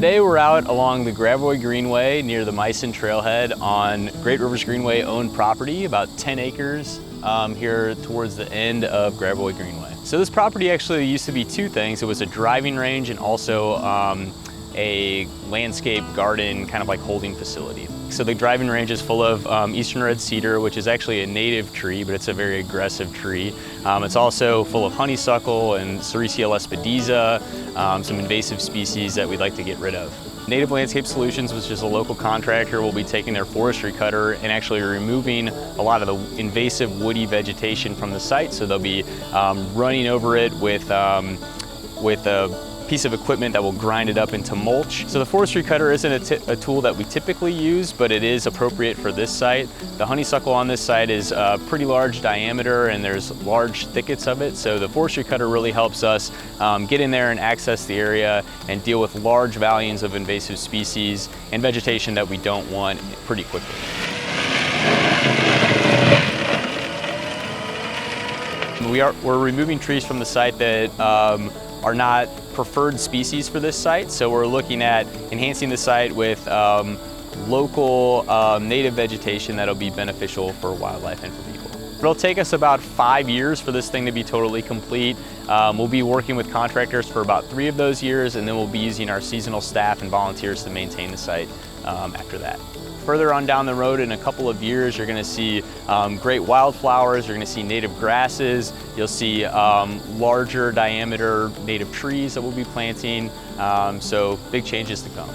Today we're out along the Gravois Greenway near the Mysun Trailhead on Great Rivers Greenway owned property, about 10 acres here towards the end of Gravois Greenway. So this property actually used to be two things. It was a driving range and also a landscape garden kind of like holding facility. So the driving range is full of eastern red cedar, which is actually a native tree, but it's a very aggressive tree. It's also full of honeysuckle and Sericea lespedeza, some invasive species that we'd like to get rid of. Native Landscape Solutions, which is a local contractor, will be taking their forestry cutter and actually removing a lot of the invasive woody vegetation from the site. So they'll be running over it with a piece of equipment that will grind it up into mulch. So the forestry cutter isn't a tool that we typically use, but it is appropriate for this site. The honeysuckle on this site is pretty large diameter and there's large thickets of it. So the forestry cutter really helps us get in there and access the area and deal with large volumes of invasive species and vegetation that we don't want pretty quickly. We're removing trees from the site that are not preferred species for this site. So we're looking at enhancing the site with local native vegetation that'll be beneficial for wildlife and for people. It'll take us about 5 years for this thing to be totally complete. We'll be working with contractors for about 3 of those years, and then we'll be using our seasonal staff and volunteers to maintain the site after that. Further on down the road in a couple of years, you're gonna see great wildflowers, you're gonna see native grasses, you'll see larger diameter native trees that we'll be planting, so big changes to come.